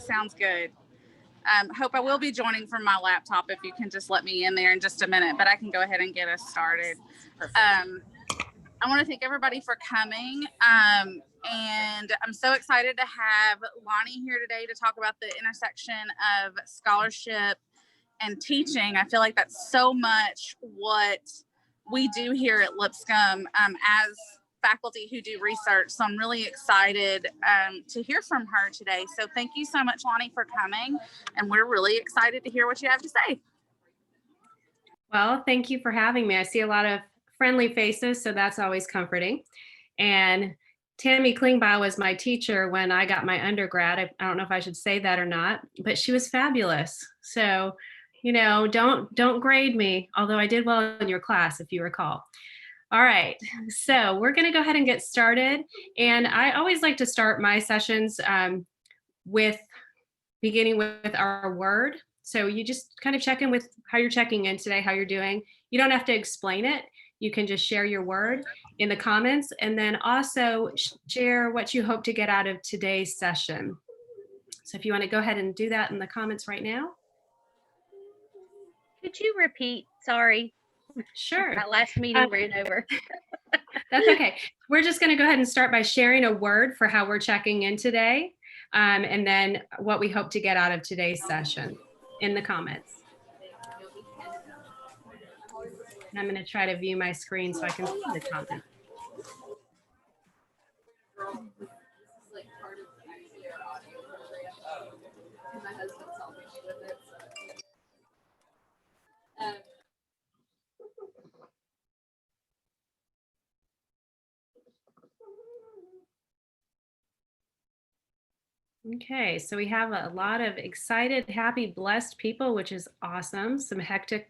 Sounds good. Hope I will be joining from my laptop if you can just let me in there in just a minute, but I can go ahead and get us started. I want to thank everybody for coming. And I'm so excited to have Lonnie here today to talk about the intersection of scholarship and teaching. I feel like that's so much what we do here at Lipscomb as faculty who do research. So I'm really excited to hear from her today. So thank you so much, Lonnie, for coming. And we're really excited to hear what you have to say. Well, thank you for having me. I see a lot of friendly faces, so that's always comforting. And Tammy Klingbeil was my teacher when I got my undergrad. I don't know if I should say that or not, but she was fabulous. So, you know, don't grade me, although I did well in your class, if you recall. All right, so we're going to go ahead and get started. And I always like to start my sessions with beginning with our word. So you just kind of check in with how you're checking in today, how you're doing. You don't have to explain it. You can just share your word in the comments, and then also share what you hope to get out of today's session. So if you want to go ahead and do that in the comments right now. Could you repeat? Sorry. Sure. That last meeting ran over. That's okay. We're just going to go ahead and start by sharing a word for how we're checking in today, and then what we hope to get out of today's session in the comments. And I'm going to try to view my screen so I can see the comments. Okay, so we have a lot of excited, happy, blessed people, which is awesome. Some hecticness,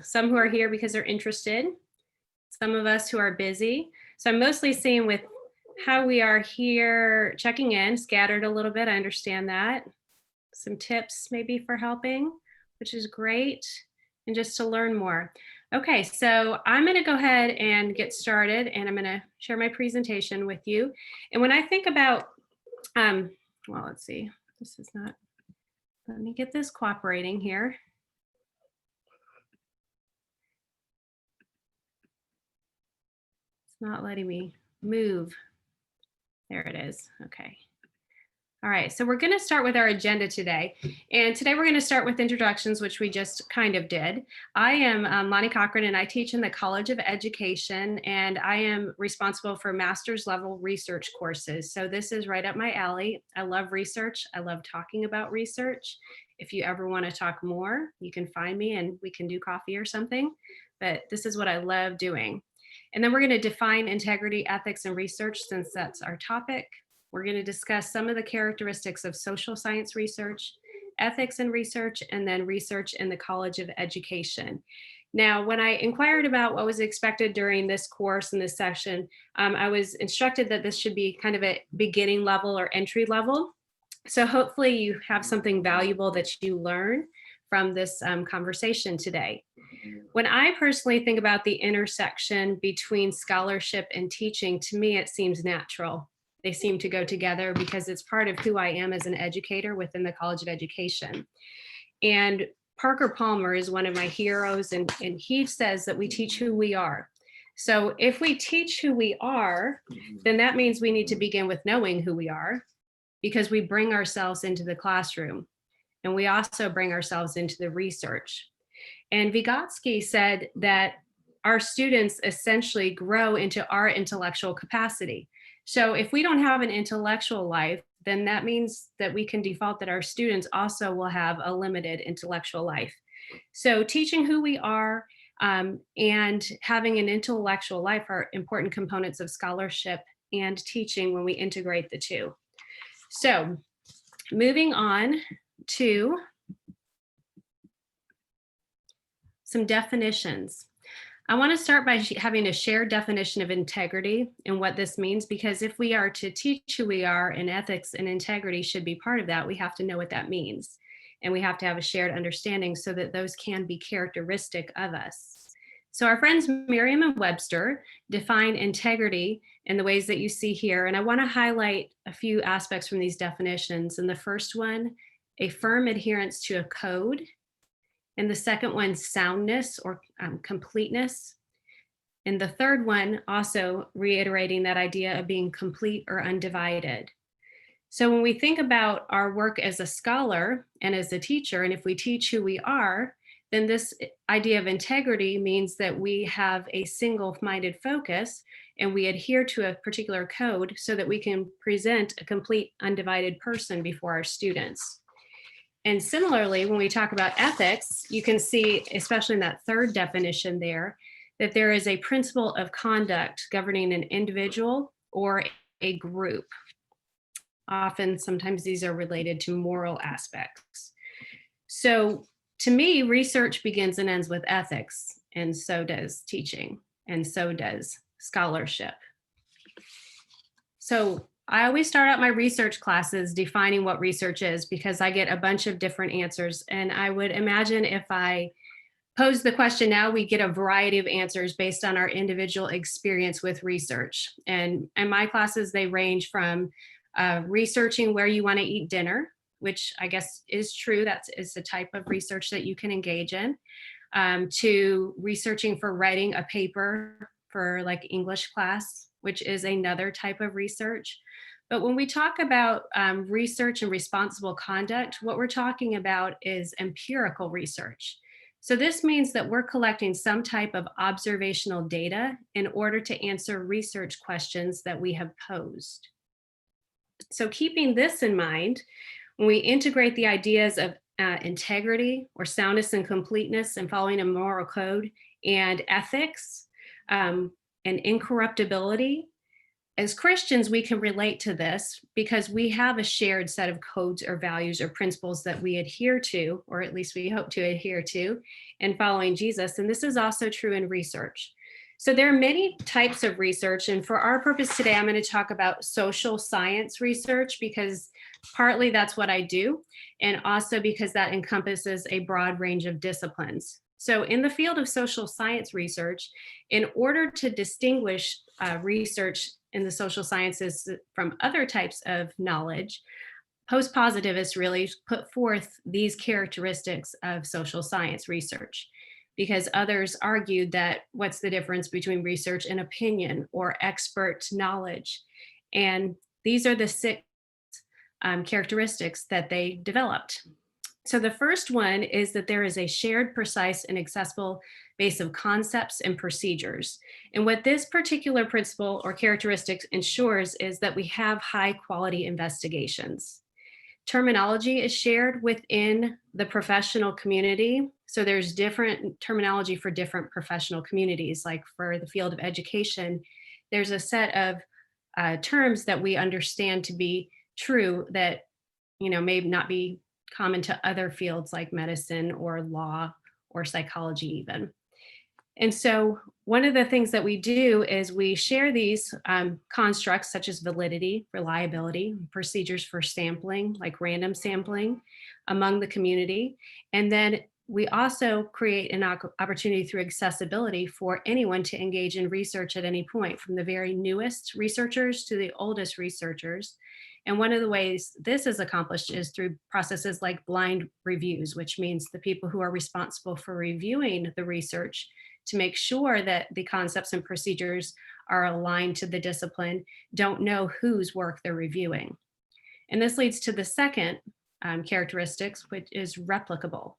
some who are here because they're interested, some of us who are busy. So I'm mostly seeing with how we are here, checking in, scattered a little bit. I understand that. Some tips maybe for helping, which is great, and just to learn more. Okay, so I'm going to go ahead and get started, and I'm going to share my presentation with you. And when I think about well, let's see, this is not, let me get this cooperating here. It's not letting me move. There it is. Okay. All right, so we're going to start with our agenda today. And today we're going to start with introductions, which we just kind of did. I am Lonnie Cochran, and I teach in the College of Education, and I am responsible for master's level research courses. So this is right up my alley. I love research. I love talking about research. If you ever want to talk more, you can find me and we can do coffee or something. But this is what I love doing. And then we're going to define integrity, ethics, and research, since that's our topic. We're going to discuss some of the characteristics of social science research, ethics in research, and then research in the College of Education. Now, when I inquired about what was expected during this course and this session, I was instructed that this should be kind of a beginning level or entry level. So hopefully you have something valuable that you learn from this conversation today. When I personally think about the intersection between scholarship and teaching, to me, it seems natural. They seem to go together because it's part of who I am as an educator within the College of Education. And Parker Palmer is one of my heroes, and he says that we teach who we are. So if we teach who we are, then that means we need to begin with knowing who we are, because we bring ourselves into the classroom, and we also bring ourselves into the research. And Vygotsky said that our students essentially grow into our intellectual capacity. So if we don't have an intellectual life, then that means that we can default that our students also will have a limited intellectual life. So teaching who we are and having an intellectual life are important components of scholarship and teaching when we integrate the two. So moving on to some definitions. I want to start by having a shared definition of integrity and what this means, because if we are to teach who we are, and ethics and integrity should be part of that, we have to know what that means. And we have to have a shared understanding so that those can be characteristic of us. So our friends Merriam and Webster define integrity in the ways that you see here. And I want to highlight a few aspects from these definitions. And the first one, a firm adherence to a code. And the second one, soundness or completeness. And the third one, also reiterating that idea of being complete or undivided. So when we think about our work as a scholar and as a teacher, and if we teach who we are, then this idea of integrity means that we have a single-minded focus and we adhere to a particular code so that we can present a complete undivided person before our students. And similarly, when we talk about ethics, you can see, especially in that third definition there, that there is a principle of conduct governing an individual or a group. Often, sometimes these are related to moral aspects. So to me, research begins and ends with ethics, and so does teaching, and so does scholarship. So I always start out my research classes defining what research is because I get a bunch of different answers. And I would imagine if I pose the question now, we get a variety of answers based on our individual experience with research. And in my classes, they range from researching where you want to eat dinner, which I guess is true. That is the type of research that you can engage in, to researching for writing a paper for like English class, which is another type of research. But when we talk about research and responsible conduct, what we're talking about is empirical research. So this means that we're collecting some type of observational data in order to answer research questions that we have posed. So keeping this in mind, when we integrate the ideas of integrity or soundness and completeness and following a moral code and ethics and incorruptibility, as Christians, we can relate to this because we have a shared set of codes or values or principles that we adhere to, or at least we hope to adhere to, in following Jesus. And this is also true in research. So there are many types of research. And for our purpose today, I'm going to talk about social science research because partly that's what I do, and also because that encompasses a broad range of disciplines. So in the field of social science research, in order to distinguish research in the social sciences from other types of knowledge, post-positivists really put forth these characteristics of social science research, because others argued that what's the difference between research and opinion or expert knowledge? And these are the 6 characteristics that they developed. So the first one is that there is a shared, precise, and accessible base of concepts and procedures. And what this particular principle or characteristic ensures is that we have high quality investigations. Terminology is shared within the professional community. So there's different terminology for different professional communities. Like for the field of education, there's a set of terms that we understand to be true that, may not be common to other fields like medicine or law or psychology even. And so one of the things that we do is we share these constructs such as validity, reliability, procedures for sampling, like random sampling among the community. And then we also create an opportunity through accessibility for anyone to engage in research at any point, from the very newest researchers to the oldest researchers. And one of the ways this is accomplished is through processes like blind reviews, which means the people who are responsible for reviewing the research to make sure that the concepts and procedures are aligned to the discipline don't know whose work they're reviewing. And this leads to the second characteristics, which is replicable.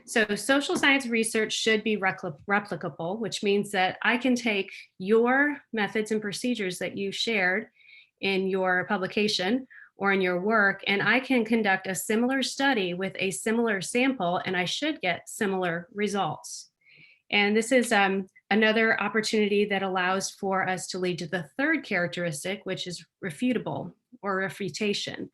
So social science research should be replicable, which means that I can take your methods and procedures that you shared in your publication or in your work, and I can conduct a similar study with a similar sample, and I should get similar results. And this is another opportunity that allows for us to lead to the third characteristic, which is refutable or refutation.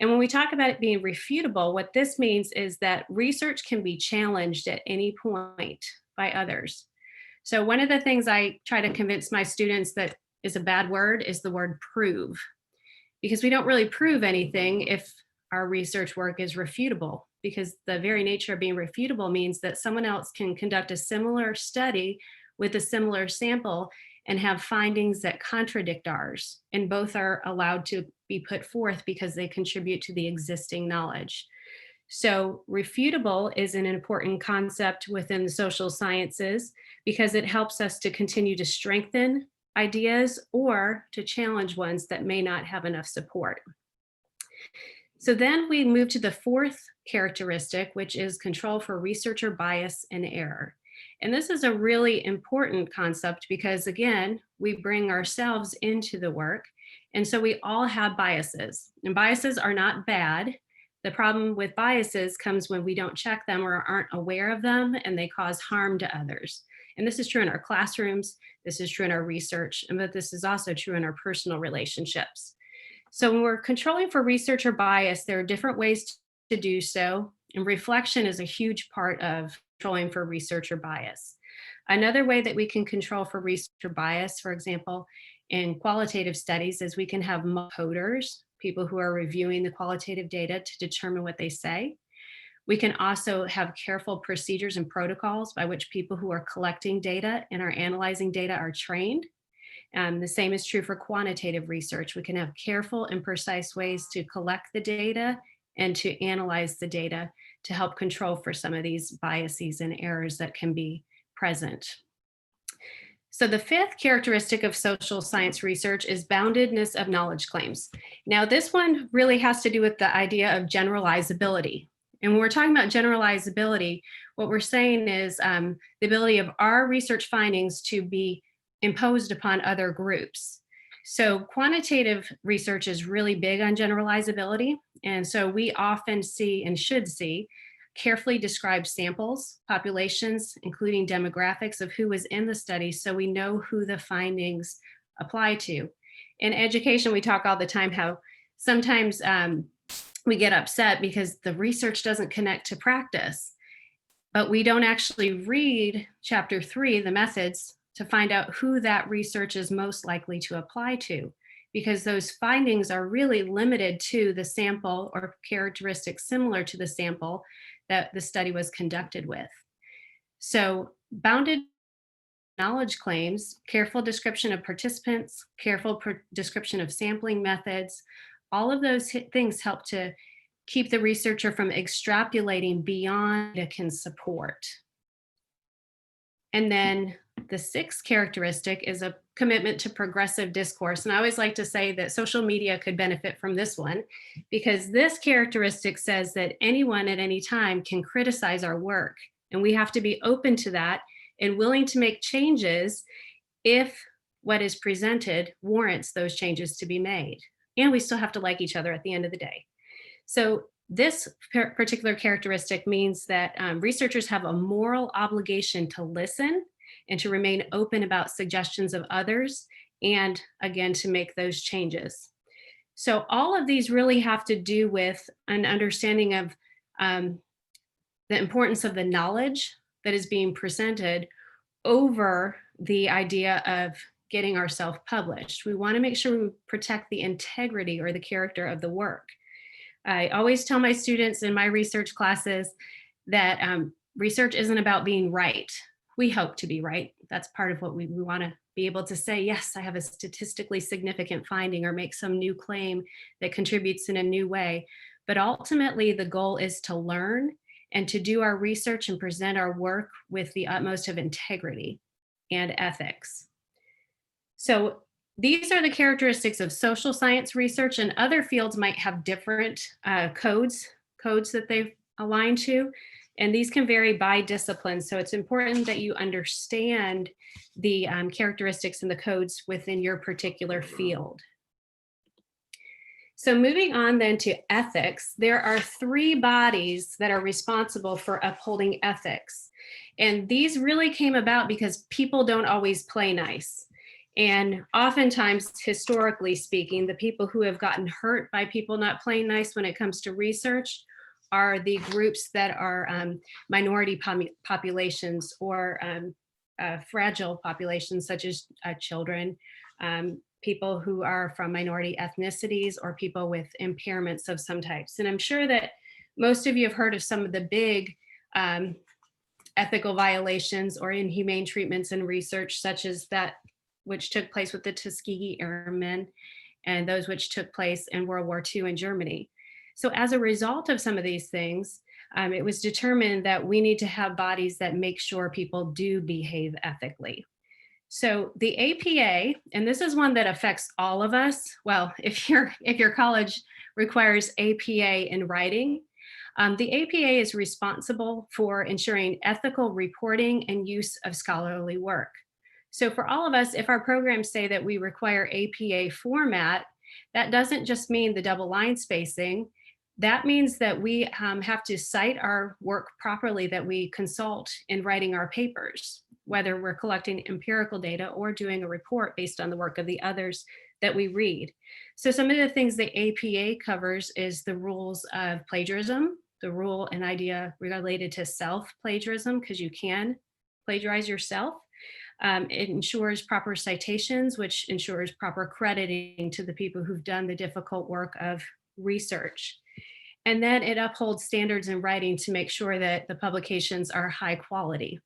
And when we talk about it being refutable, what this means is that research can be challenged at any point by others. So one of the things I try to convince my students that is a bad word is the word prove, because we don't really prove anything if our research work is refutable, because the very nature of being refutable means that someone else can conduct a similar study with a similar sample and have findings that contradict ours, and both are allowed to be put forth because they contribute to the existing knowledge. So refutable is an important concept within the social sciences because it helps us to continue to strengthen ideas or to challenge ones that may not have enough support. So then we move to the fourth characteristic, which is control for researcher bias and error. And this is a really important concept because, again, we bring ourselves into the work. And so we all have biases, and biases are not bad. The problem with biases comes when we don't check them or aren't aware of them, and they cause harm to others. And this is true in our classrooms, this is true in our research, but this is also true in our personal relationships. So when we're controlling for researcher bias, there are different ways to do so, and reflection is a huge part of controlling for researcher bias. Another way that we can control for researcher bias, for example, in qualitative studies, is we can have coders, people who are reviewing the qualitative data to determine what they say. We can also have careful procedures and protocols by which people who are collecting data and are analyzing data are trained. The same is true for quantitative research. We can have careful and precise ways to collect the data and to analyze the data to help control for some of these biases and errors that can be present. So the fifth characteristic of social science research is boundedness of knowledge claims. Now, this one really has to do with the idea of generalizability. And when we're talking about generalizability, what we're saying is the ability of our research findings to be imposed upon other groups. So quantitative research is really big on generalizability. And so we often see and should see carefully described samples, populations, including demographics of who was in the study, so we know who the findings apply to. In education, we talk all the time how sometimes we get upset because the research doesn't connect to practice, but we don't actually read chapter 3, the methods, to find out who that research is most likely to apply to, because those findings are really limited to the sample or characteristics similar to the sample that the study was conducted with. So bounded knowledge claims, careful description of participants, careful description of sampling methods, all of those things help to keep the researcher from extrapolating beyond it can support. And then the sixth characteristic is a commitment to progressive discourse. And I always like to say that social media could benefit from this one, because this characteristic says that anyone at any time can criticize our work. And we have to be open to that and willing to make changes if what is presented warrants those changes to be made. And we still have to like each other at the end of the day. So this particular characteristic means that researchers have a moral obligation to listen and to remain open about suggestions of others, and again, to make those changes. So all of these really have to do with an understanding of the importance of the knowledge that is being presented over the idea of getting ourselves published. We want to make sure we protect the integrity or the character of the work. I always tell my students in my research classes that research isn't about being right. We hope to be right. That's part of what we want to be able to say, yes, I have a statistically significant finding, or make some new claim that contributes in a new way. But ultimately, the goal is to learn and to do our research and present our work with the utmost of integrity and ethics. So these are the characteristics of social science research, and other fields might have different codes that they've aligned to. And these can vary by discipline. So it's important that you understand the characteristics and the codes within your particular field. So moving on then to ethics, there are 3 bodies that are responsible for upholding ethics. And these really came about because people don't always play nice. And oftentimes, historically speaking, the people who have gotten hurt by people not playing nice when it comes to research are the groups that are minority populations or fragile populations, such as children, people who are from minority ethnicities, or people with impairments of some types. And I'm sure that most of you have heard of some of the big ethical violations or inhumane treatments in research, such as that which took place with the Tuskegee Airmen and those which took place in World War II in Germany. So as a result of some of these things, it was determined that we need to have bodies that make sure people do behave ethically. So the APA, and this is one that affects all of us. Well, if your college requires APA in writing, the APA is responsible for ensuring ethical reporting and use of scholarly work. So for all of us, if our programs say that we require APA format, that doesn't just mean the double line spacing. That means that we have to cite our work properly that we consult in writing our papers, whether we're collecting empirical data or doing a report based on the work of the others that we read. So some of the things the APA covers is the rules of plagiarism, the rule and idea related to self-plagiarism, because you can plagiarize yourself. It ensures proper citations, which ensures proper crediting to the people who've done the difficult work of research. And then it upholds standards in writing to make sure that the publications are high quality.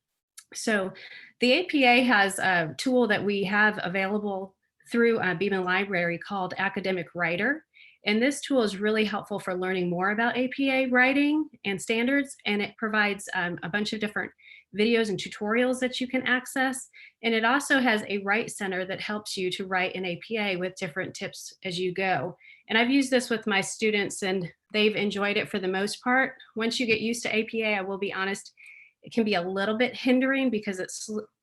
So the APA has a tool that we have available through Beeman Library called Academic Writer. And this tool is really helpful for learning more about APA writing and standards. And it provides a bunch of different videos and tutorials that you can access. And it also has a Write Center that helps you to write an APA with different tips as you go. And I've used this with my students and they've enjoyed it for the most part. Once you get used to APA, I will be honest, it can be a little bit hindering because it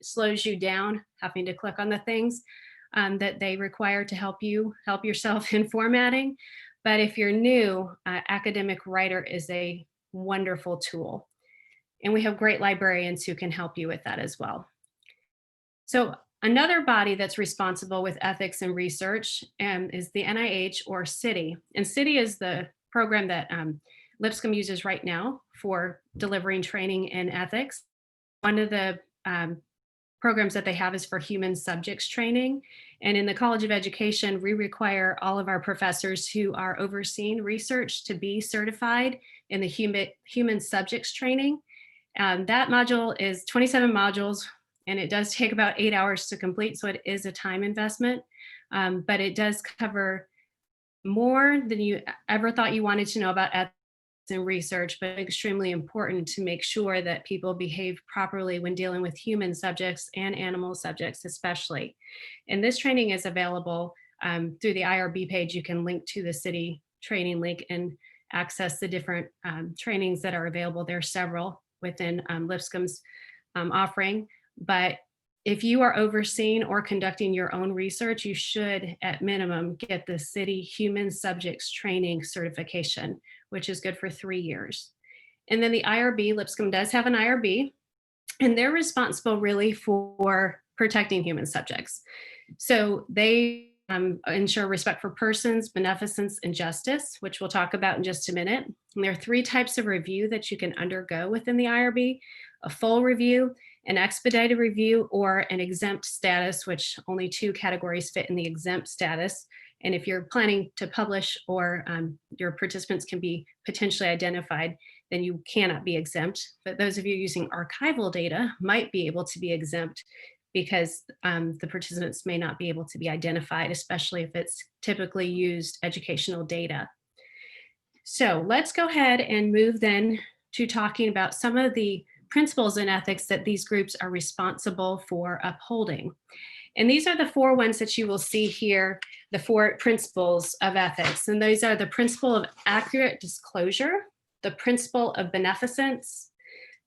slows you down having to click on the things that they require to help yourself in formatting. But if you're new, Academic Writer is a wonderful tool. And we have great librarians who can help you with that as well. So another body that's responsible with ethics and research is the NIH or CITI. And CITI is the program that Lipscomb uses right now for delivering training in ethics. One of the programs that they have is for human subjects training. And in the College of Education, we require all of our professors who are overseeing research to be certified in the human subjects training. That module is 27 modules, and it does take about 8 hours to complete, so it is a time investment, but it does cover more than you ever thought you wanted to know about ethics and research, but extremely important to make sure that people behave properly when dealing with human subjects and animal subjects especially. And this training is available through the IRB page. You can link to the CITI training link and access the different trainings that are available. There are several within Lipscomb's offering, but if you are overseeing or conducting your own research, you should at minimum get the CITI Human Subjects Training certification, which is good for 3 years. And then the IRB, Lipscomb does have an IRB, and they're responsible really for protecting human subjects. So they ensure respect for persons, beneficence, and justice, which we'll talk about in just a minute. And there are 3 types of review that you can undergo within the IRB: a full review, an expedited review, or an exempt status, which only 2 categories fit in the exempt status. And if you're planning to publish or your participants can be potentially identified, then you cannot be exempt. But those of you using archival data might be able to be exempt because the participants may not be able to be identified, especially if it's typically used educational data. So let's go ahead and move then to talking about some of the principles in ethics that these groups are responsible for upholding. And these are the 4 ones that you will see here, the 4 principles of ethics. And those are the principle of accurate disclosure, the principle of beneficence,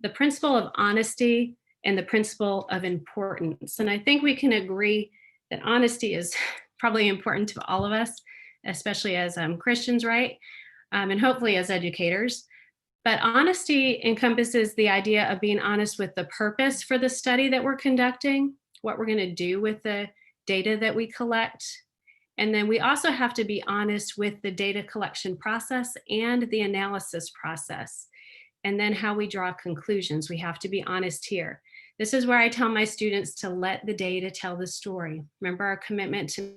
the principle of honesty, and the principle of importance. And I think we can agree that honesty is probably important to all of us, especially as Christians, right? And hopefully as educators. But honesty encompasses the idea of being honest with the purpose for the study that we're conducting, what we're going to do with the data that we collect. And then we also have to be honest with the data collection process and the analysis process. And then how we draw conclusions. We have to be honest here. This is where I tell my students to let the data tell the story. Remember our commitment to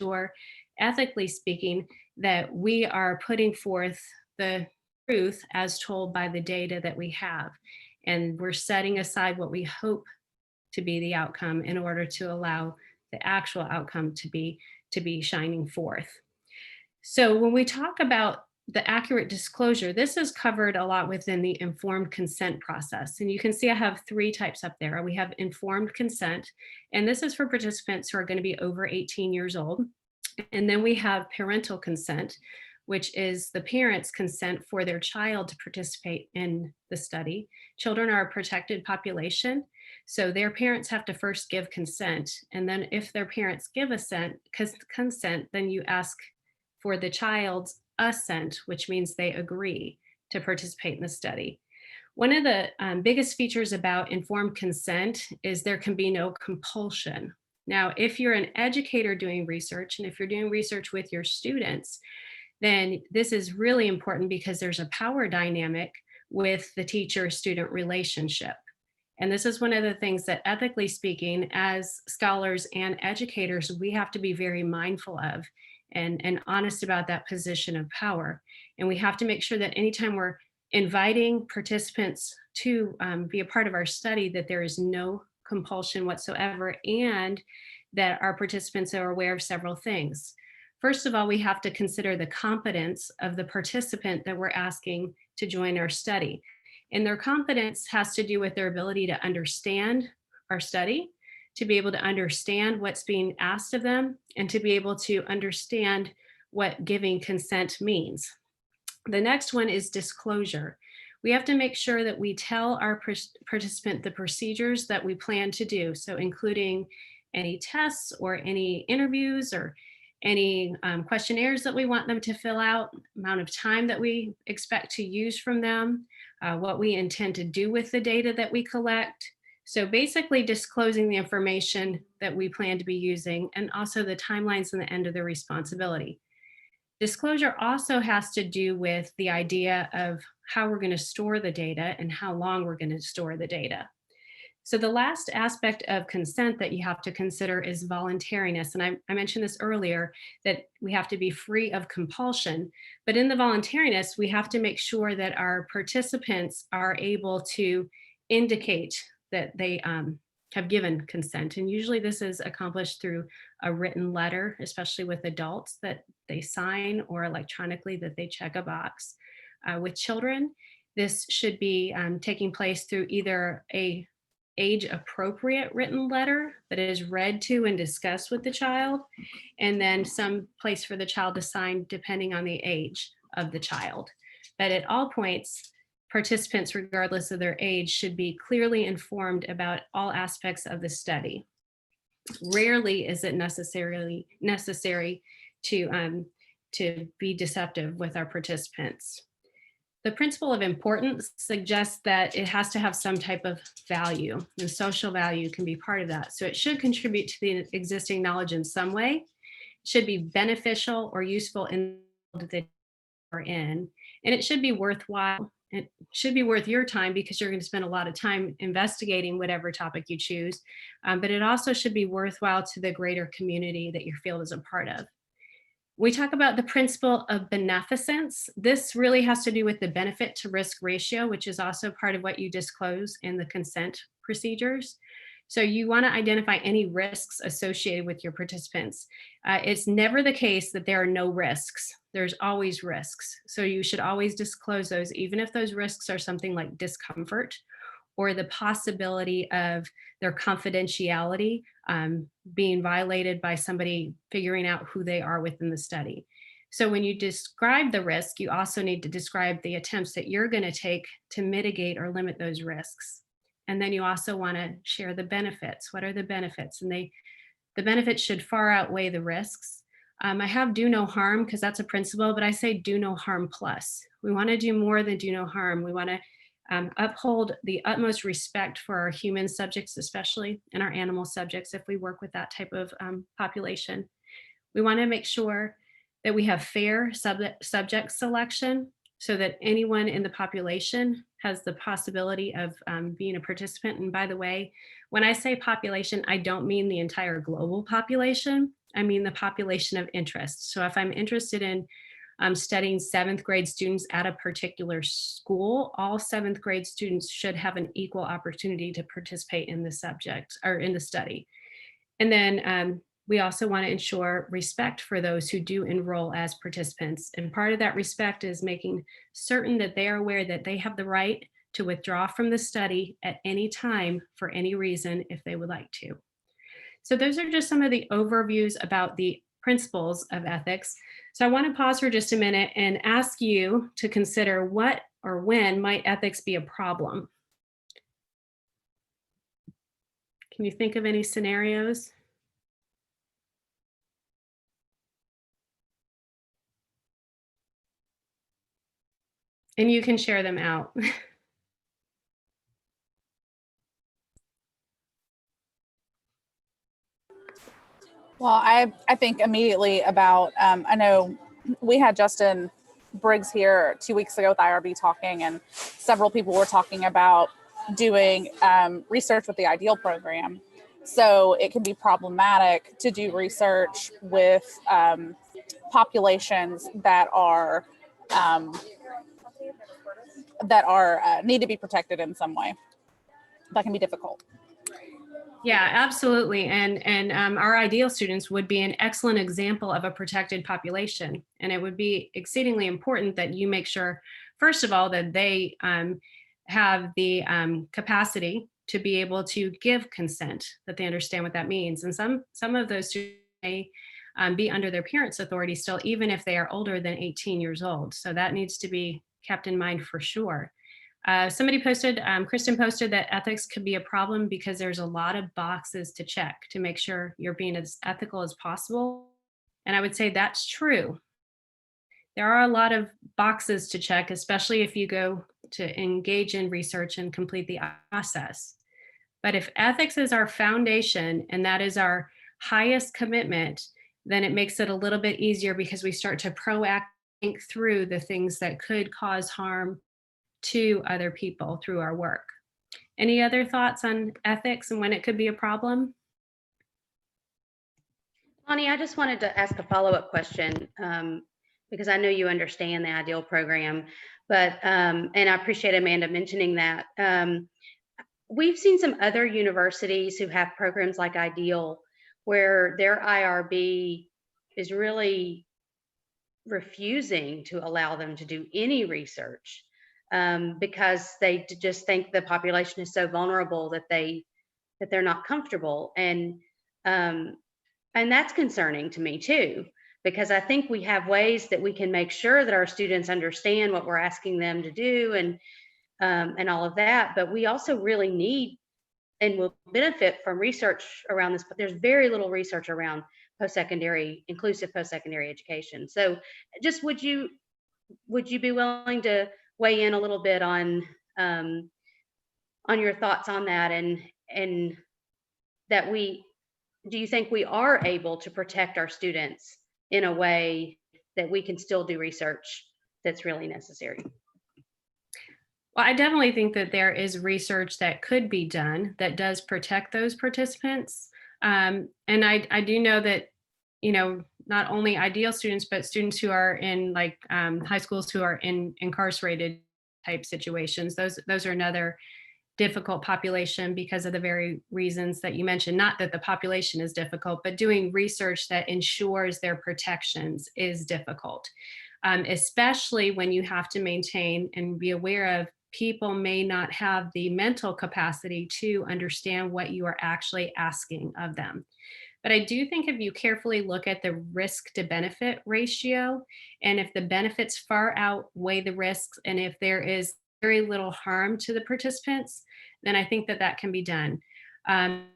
ensure, ethically speaking, that we are putting forth the truth as told by the data that we have. And we're setting aside what we hope to be the outcome in order to allow the actual outcome to be shining forth. So when we talk about the accurate disclosure, this is covered a lot within the informed consent process. And you can see I have 3 types up there. We have informed consent, and this is for participants who are going to be over 18 years old. And then we have parental consent, which is the parents' consent for their child to participate in the study. Children are a protected population, so their parents have to first give consent. And then if their parents give consent, then you ask for the child's assent, which means they agree to participate in the study. One of the biggest features about informed consent is there can be no compulsion. Now, if you're an educator doing research, and if you're doing research with your students, then this is really important because there's a power dynamic with the teacher-student relationship. And this is one of the things that, ethically speaking, as scholars and educators, we have to be very mindful of and honest about that position of power. And we have to make sure that anytime we're inviting participants to be a part of our study, that there is no compulsion whatsoever, and that our participants are aware of several things. First of all, we have to consider the competence of the participant that we're asking to join our study. And their competence has to do with their ability to understand our study, to be able to understand what's being asked of them, and to be able to understand what giving consent means. The next one is disclosure. We have to make sure that we tell our participant the procedures that we plan to do, so including any tests or any interviews or any questionnaires that we want them to fill out, amount of time that we expect to use from them, what we intend to do with the data that we collect. So basically disclosing the information that we plan to be using, and also the timelines and the end of the responsibility. Disclosure also has to do with the idea of how we're going to store the data and how long we're going to store the data. So the last aspect of consent that you have to consider is voluntariness. And I mentioned this earlier, that we have to be free of compulsion. But in the voluntariness, we have to make sure that our participants are able to indicate that they have given consent. And usually this is accomplished through a written letter, especially with adults, that they sign, or electronically that they check a box. With children, this should be taking place through either a age appropriate written letter that is read to and discussed with the child, and then some place for the child to sign depending on the age of the child. But at all points, participants, regardless of their age, should be clearly informed about all aspects of the study. Rarely is it necessary to be deceptive with our participants. The principle of importance suggests that it has to have some type of value, and social value can be part of that. So it should contribute to the existing knowledge in some way, it should be beneficial or useful in the field that you're in, and it should be worthwhile. It should be worth your time because you're going to spend a lot of time investigating whatever topic you choose, but it also should be worthwhile to the greater community that your field is a part of. We talk about the principle of beneficence. This really has to do with the benefit to risk ratio, which is also part of what you disclose in the consent procedures. So you want to identify any risks associated with your participants. It's never the case that there are no risks. There's always risks. So you should always disclose those, even if those risks are something like discomfort or the possibility of their confidentiality being violated by somebody figuring out who they are within the study. So when you describe the risk, you also need to describe the attempts that you're going to take to mitigate or limit those risks. And then you also want to share the benefits. What are the benefits? And the benefits should far outweigh the risks. I have do no harm because that's a principle, but I say do no harm plus. We want to do more than do no harm. We want to uphold the utmost respect for our human subjects, especially, and our animal subjects if we work with that type of population. We want to make sure that we have fair subject selection so that anyone in the population has the possibility of being a participant. And by the way, when I say population, I don't mean the entire global population. I mean the population of interest. So if I'm interested in studying 7th grade students at a particular school, all 7th grade students should have an equal opportunity to participate in the subject or in the study. And then we also want to ensure respect for those who do enroll as participants. And part of that respect is making certain that they are aware that they have the right to withdraw from the study at any time for any reason if they would like to. So those are just some of the overviews about the principles of ethics. So I want to pause for just a minute and ask you to consider what or when might ethics be a problem? Can you think of any scenarios? And you can share them out. Well, I think immediately about, I know we had Justin Briggs here 2 weeks ago with IRB talking, and several people were talking about doing research with the IDEAL program. So it can be problematic to do research with populations that are need to be protected in some way. That can be difficult. Yeah, absolutely. And our ideal students would be an excellent example of a protected population. And it would be exceedingly important that you make sure, first of all, that they have the capacity to be able to give consent, that they understand what that means. And some of those students may be under their parents' authority still, even if they are older than 18 years old. So that needs to be kept in mind for sure. Somebody posted, Kristen posted that ethics could be a problem because there's a lot of boxes to check to make sure you're being as ethical as possible. And I would say that's true. There are a lot of boxes to check, especially if you go to engage in research and complete the process. But if ethics is our foundation and that is our highest commitment, then it makes it a little bit easier because we start to proactively think through the things that could cause harm to other people through our work. Any other thoughts on ethics and when it could be a problem? Bonnie, I just wanted to ask a follow-up question because I know you understand the IDEAL program, but and I appreciate Amanda mentioning that. We've seen some other universities who have programs like IDEAL where their IRB is really refusing to allow them to do any research. Because they just think the population is so vulnerable that they're not comfortable, and that's concerning to me too, because I think we have ways that we can make sure that our students understand what we're asking them to do and all of that, but we also really need and will benefit from research around this. But there's very little research around inclusive post-secondary education. So, just would you be willing to weigh in a little bit on your thoughts on that, and that do you think we are able to protect our students in a way that we can still do research that's really necessary? Well, I definitely think that there is research that could be done that does protect those participants. And I do know that, not only IDEAL students, but students who are in like high schools who are in incarcerated type situations. Those are another difficult population because of the very reasons that you mentioned. Not that the population is difficult, but doing research that ensures their protections is difficult, especially when you have to maintain and be aware of people may not have the mental capacity to understand what you are actually asking of them. But I do think if you carefully look at the risk to benefit ratio, and if the benefits far outweigh the risks, and if there is very little harm to the participants, then I think that can be done.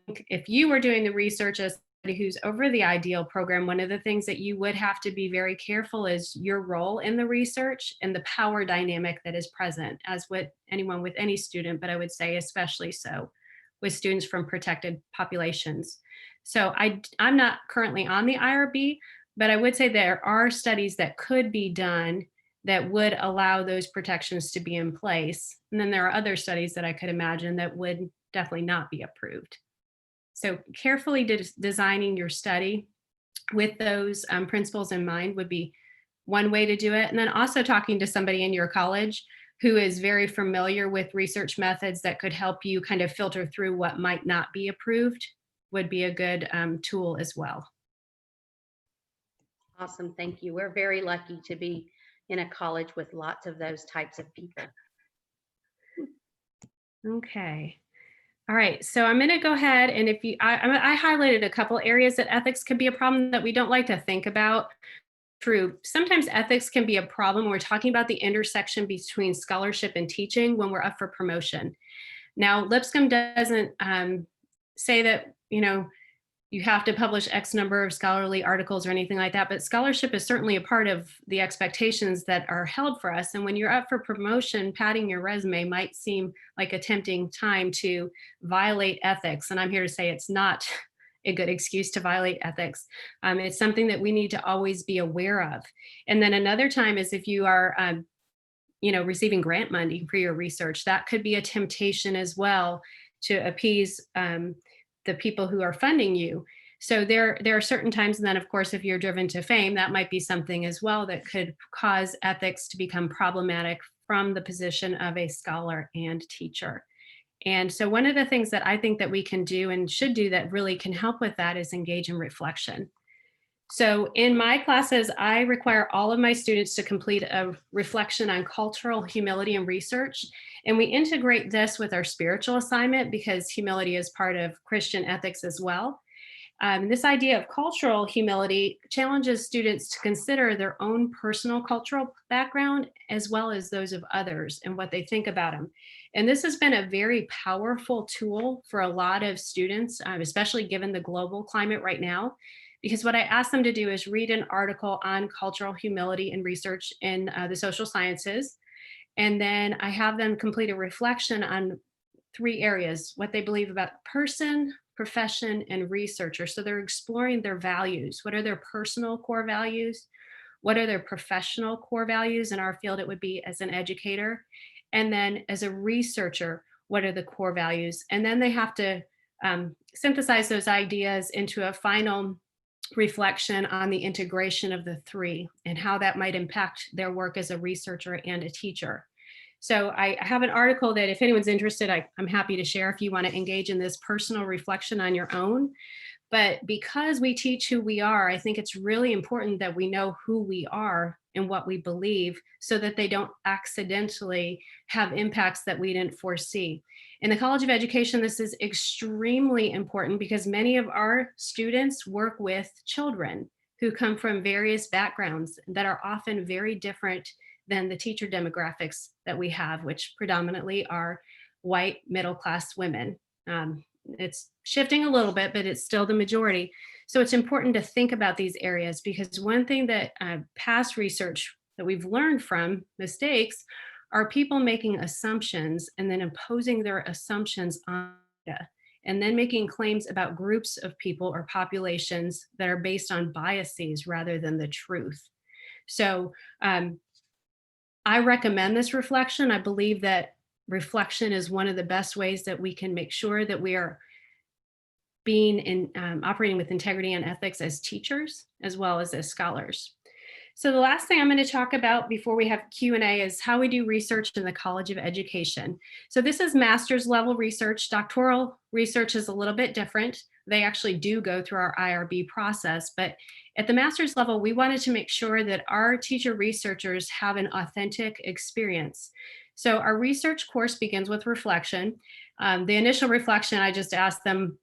If you were doing the research as somebody who's over the IDEAL program, one of the things that you would have to be very careful is your role in the research and the power dynamic that is present, as with anyone with any student, but I would say especially so with students from protected populations. So I'm not currently on the IRB, but I would say there are studies that could be done that would allow those protections to be in place. And then there are other studies that I could imagine that would definitely not be approved. So carefully designing your study with those principles in mind would be one way to do it. And then also talking to somebody in your college who is very familiar with research methods that could help you kind of filter through what might not be approved would be a good tool as well. Awesome, thank you. We're very lucky to be in a college with lots of those types of people. Okay. All right, so I'm going to go ahead and if you, I highlighted a couple areas that ethics could be a problem that we don't like to think about. True. Sometimes ethics can be a problem when we're talking about the intersection between scholarship and teaching when we're up for promotion. Now, Lipscomb doesn't say that, you have to publish X number of scholarly articles or anything like that, but scholarship is certainly a part of the expectations that are held for us. And when you're up for promotion, padding your resume might seem like a tempting time to violate ethics. And I'm here to say it's not a good excuse to violate ethics. It's something that we need to always be aware of. And then another time is if you are, receiving grant money for your research, that could be a temptation as well to appease the people who are funding you. So there are certain times, and then of course, if you're driven to fame, that might be something as well that could cause ethics to become problematic from the position of a scholar and teacher. And so one of the things that I think that we can do and should do that really can help with that is engage in reflection. So in my classes, I require all of my students to complete a reflection on cultural humility and research. And we integrate this with our spiritual assignment because humility is part of Christian ethics as well. This idea of cultural humility challenges students to consider their own personal cultural background as well as those of others and what they think about them. And this has been a very powerful tool for a lot of students, especially given the global climate right now. Because what I ask them to do is read an article on cultural humility and research in the social sciences. And then I have them complete a reflection on 3 areas: what they believe about person, profession, and researcher. So they're exploring their values. What are their personal core values? What are their professional core values? In our field, it would be as an educator. And then as a researcher, what are the core values? And then they have to synthesize those ideas into a final reflection on the integration of the 3 and how that might impact their work as a researcher and a teacher. So I have an article that if anyone's interested, I'm happy to share if you want to engage in this personal reflection on your own. But because we teach who we are, I think it's really important that we know who we are and what we believe so that they don't accidentally have impacts that we didn't foresee. In the College of Education, this is extremely important because many of our students work with children who come from various backgrounds that are often very different than the teacher demographics that we have, which predominantly are white middle-class women. It's shifting a little bit, but it's still the majority. So it's important to think about these areas because one thing that past research that we've learned from mistakes are people making assumptions and then imposing their assumptions on data and then making claims about groups of people or populations that are based on biases rather than the truth. So I recommend this reflection. I believe that reflection is one of the best ways that we can make sure that we are being in operating with integrity and ethics as teachers, as well as scholars. So the last thing I'm going to talk about before we have Q&A is how we do research in the College of Education. So this is master's level research. Doctoral research is a little bit different. They actually do go through our IRB process, but at the master's level, we wanted to make sure that our teacher researchers have an authentic experience. So our research course begins with reflection. The initial reflection, I just asked them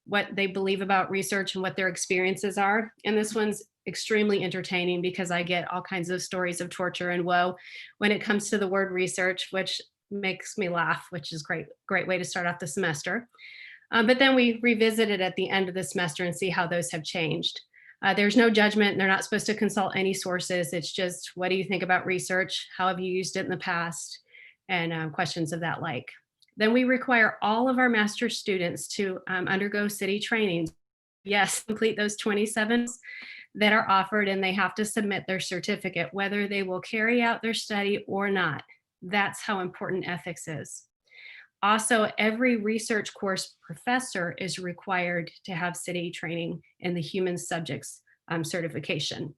what they believe about research and what their experiences are. And this one's extremely entertaining because I get all kinds of stories of torture and woe when it comes to the word research, which makes me laugh, which is great way to start off the semester. But then we revisit it at the end of the semester and see how those have changed. There's no judgment. They're not supposed to consult any sources. It's just, what do you think about research? How have you used it in the past? And questions of that like. Then we require all of our master students to undergo city trainings. Yes, complete those 27 that are offered, and they have to submit their certificate, whether they will carry out their study or not. That's how important ethics is. Also, every research course professor is required to have city training in the human subjects certification.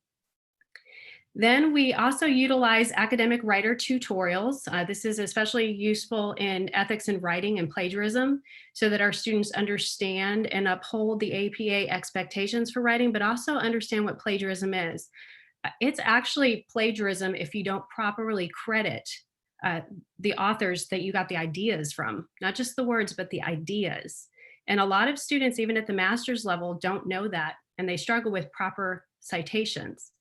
Then we also utilize academic writer tutorials. This is especially useful in ethics in writing and plagiarism, so that our students understand and uphold the APA expectations for writing, but also understand what plagiarism is. It's actually plagiarism if you don't properly credit the authors that you got the ideas from, not just the words, but the ideas. And a lot of students, even at the master's level, don't know that, and they struggle with proper citations.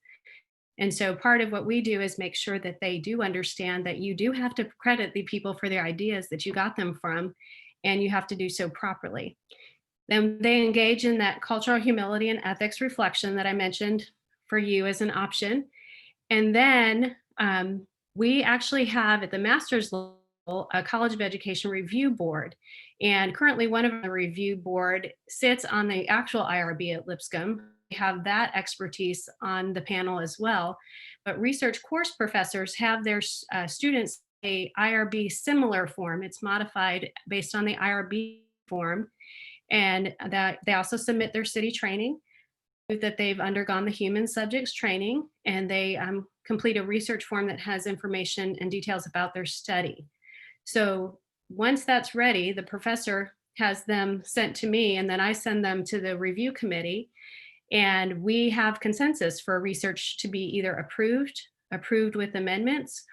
And so part of what we do is make sure that they do understand that you do have to credit the people for their ideas that you got them from, and you have to do so properly. Then they engage in that cultural humility and ethics reflection that I mentioned for you as an option. And then we actually have at the master's level a College of Education review board. And currently one of the review board sits on the actual IRB at Lipscomb. We have that expertise on the panel as well. But research course professors have their students a IRB similar form. It's modified based on the IRB form. And that they also submit their city training, that they've undergone the human subjects training, and they complete a research form that has information and details about their study. So once that's ready, the professor has them sent to me, and then I send them to the review committee, and we have consensus for research to be either approved with amendments,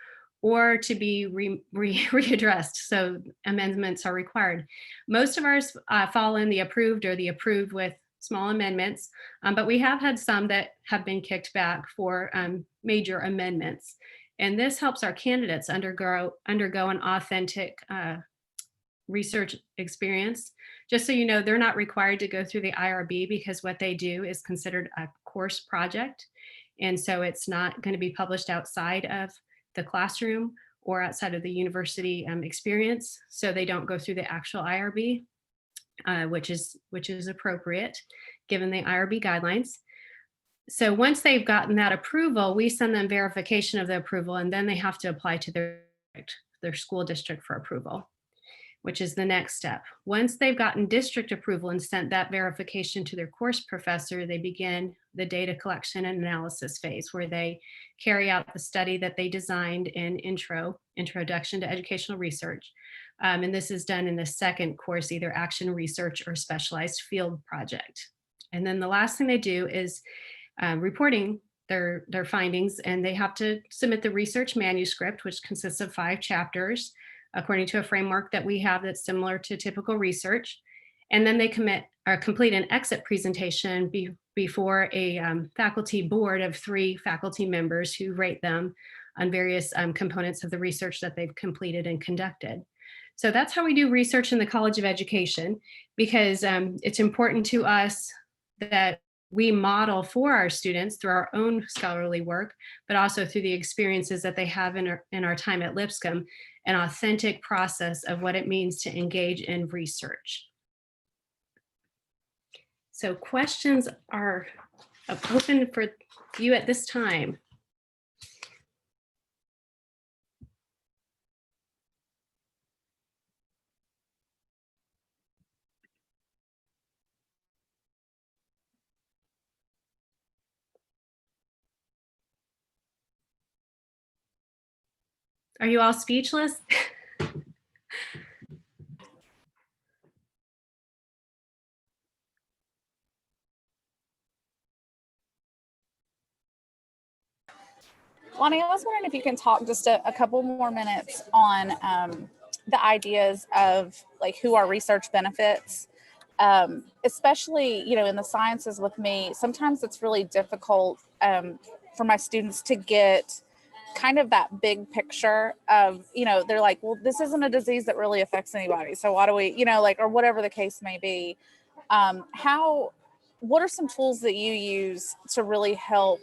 or to be readdressed. So amendments are required. Most of ours fall in the approved or the approved with small amendments, but we have had some that have been kicked back for major amendments. And this helps our candidates undergo an authentic research experience. Just so you know, they're not required to go through the IRB, because what they do is considered a course project. And so it's not going to be published outside of the classroom or outside of the university experience. So they don't go through the actual IRB, which is appropriate given the IRB guidelines. So once they've gotten that approval, we send them verification of the approval, and then they have to apply to their school district for approval, which is the next step. Once they've gotten district approval and sent that verification to their course professor, they begin the data collection and analysis phase, where they carry out the study that they designed in Introduction to Educational Research. And this is done in the second course, either action research or specialized field project. And then the last thing they do is reporting their findings, and they have to submit the research manuscript, which consists of 5 chapters, according to a framework that we have that's similar to typical research. And then they complete an exit presentation before a faculty board of 3 faculty members who rate them on various components of the research that they've completed and conducted. So that's how we do research in the College of Education, because it's important to us that we model for our students through our own scholarly work, but also through the experiences that they have in our time at Lipscomb, an authentic process of what it means to engage in research. So questions are open for you at this time. Are you all speechless? Lonnie, I was wondering if you can talk just a couple more minutes on the ideas of like who our research benefits, especially, in the sciences with me. Sometimes it's really difficult for my students to get kind of that big picture of, they're like, well, this isn't a disease that really affects anybody. So why do we, or whatever the case may be. What are some tools that you use to really help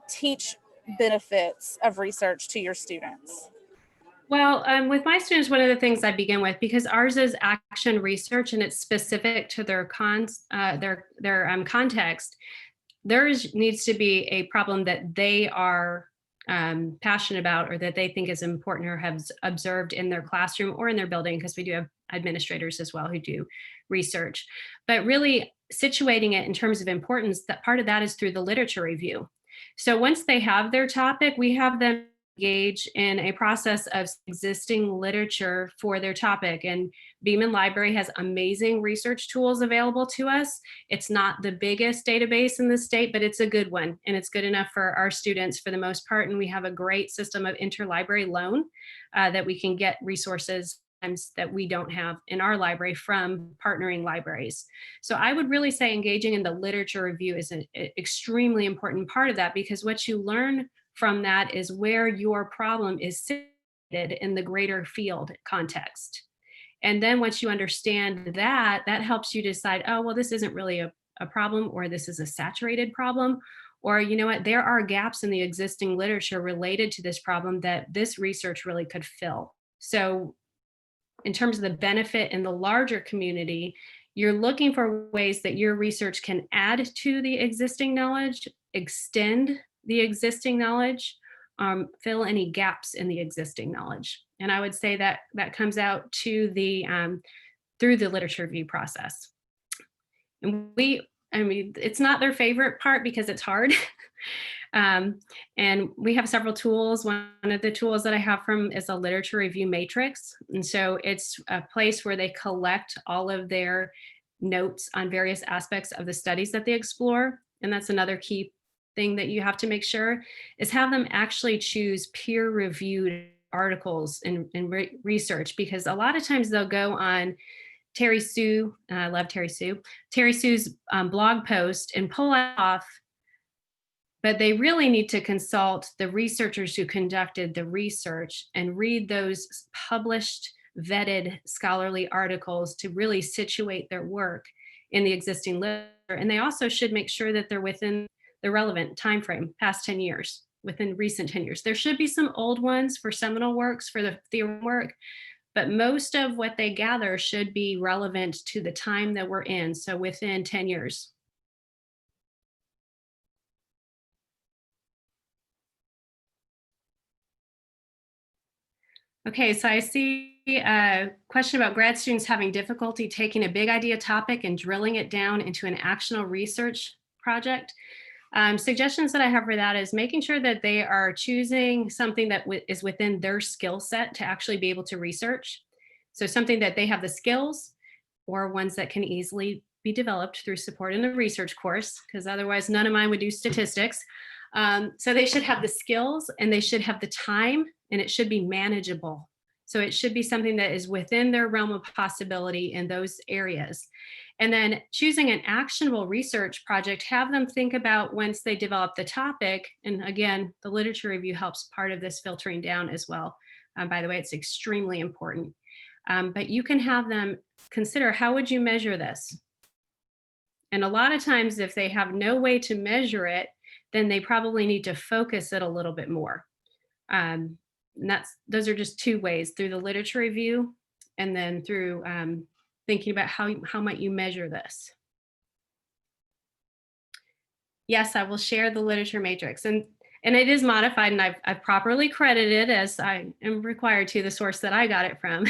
teach benefits of research to your students? Well, with my students, one of the things I begin with, because ours is action research and it's specific to their context, there needs to be a problem that they are passionate about, or that they think is important, or have observed in their classroom or in their building, because we do have administrators as well who do research. But really situating it in terms of importance, that part of that is through the literature review. So once they have their topic, we have them engage in a process of existing literature for their topic. And Beeman Library has amazing research tools available to us. It's not the biggest database in the state, but it's a good one. And it's good enough for our students for the most part. And we have a great system of interlibrary loan that we can get resources that we don't have in our library from partnering libraries. So I would really say engaging in the literature review is an extremely important part of that, because what you learn from that is where your problem is situated in the greater field context. And then once you understand that, that helps you decide, oh, well, this isn't really a problem, or this is a saturated problem, or you know what, there are gaps in the existing literature related to this problem that this research really could fill. So in terms of the benefit in the larger community, you're looking for ways that your research can add to the existing knowledge, extend the existing knowledge, fill any gaps in the existing knowledge. And I would say that that comes out to the through the literature review process. And it's not their favorite part because it's hard. And we have several tools. One of the tools that I have from is a literature review matrix. And so it's a place where they collect all of their notes on various aspects of the studies that they explore. And that's another key thing that you have to make sure is have them actually choose peer-reviewed articles and research, because a lot of times they'll go on Terry Sue, I love Terry Sue, Terry Sue's blog post and pull it off, but they really need to consult the researchers who conducted the research and read those published, vetted scholarly articles to really situate their work in the existing literature. And they also should make sure that they're within the relevant time frame, past 10 years, within recent 10 years. There should be some old ones for seminal works, for the theory work, but most of what they gather should be relevant to the time that we're in, so within 10 years. Okay, so I see a question about grad students having difficulty taking a big idea topic and drilling it down into an actionable research project. Suggestions that I have for that is making sure that they are choosing something that is within their skill set to actually be able to research. So something that they have the skills, or ones that can easily be developed through support in the research course, because otherwise none of mine would do statistics. So they should have the skills and they should have the time, and it should be manageable. So it should be something that is within their realm of possibility in those areas. And then choosing an actionable research project, have them think about once they develop the topic. And again, the literature review helps part of this filtering down as well. By the way, it's extremely important. But you can have them consider, how would you measure this? And a lot of times if they have no way to measure it, then they probably need to focus it a little bit more. And those are just two ways, through the literature review and then through thinking about how might you measure this. Yes, I will share the literature matrix, and it is modified, and I've properly credited, as I am required to, the source that I got it from.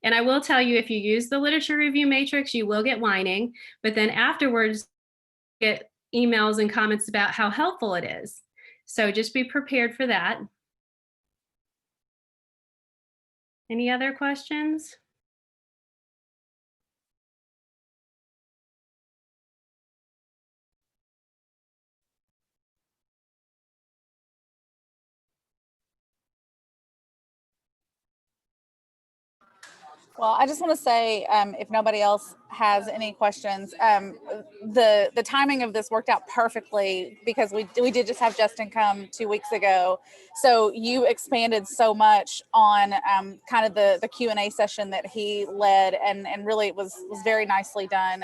And I will tell you, if you use the literature review matrix, you will get whining, but then afterwards get emails and comments about how helpful it is. So just be prepared for that. Any other questions? Well, I just want to say, if nobody else has any questions, the timing of this worked out perfectly, because we did just have Justin come 2 weeks ago. So you expanded so much on kind of the Q&A session that he led, and really it was very nicely done.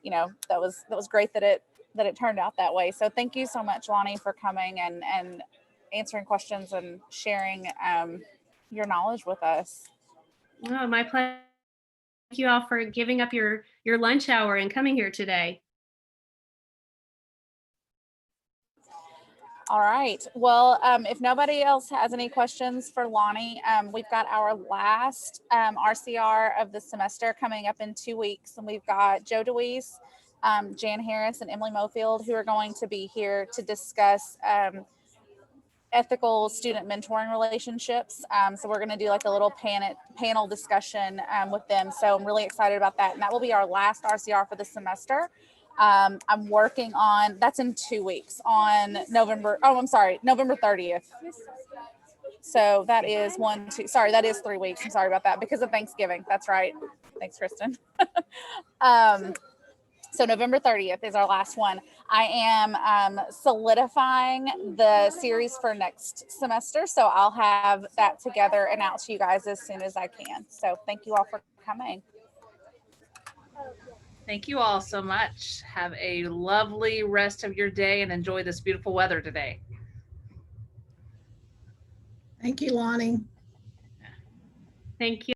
You know, that was great that it turned out that way. So thank you so much, Lonnie, for coming and answering questions and sharing your knowledge with us. Oh, my pleasure. Thank you all for giving up your lunch hour and coming here today. All right. Well, if nobody else has any questions for Lonnie, we've got our last RCR of the semester coming up in 2 weeks, and we've got Joe DeWeese, Jan Harris and Emily Mofield, who are going to be here to discuss ethical student mentoring relationships. So we're going to do like a little panel discussion with them. So I'm really excited about that. And that will be our last RCR for the semester. I'm working on, that's in 2 weeks on November 30th. So that is that is 3 weeks. I'm sorry about that because of Thanksgiving. That's right. Thanks, Kristen. So November 30th is our last one. I am solidifying the series for next semester. So I'll have that together and out to you guys as soon as I can. So thank you all for coming. Thank you all so much. Have a lovely rest of your day and enjoy this beautiful weather today. Thank you, Lonnie. Thank you.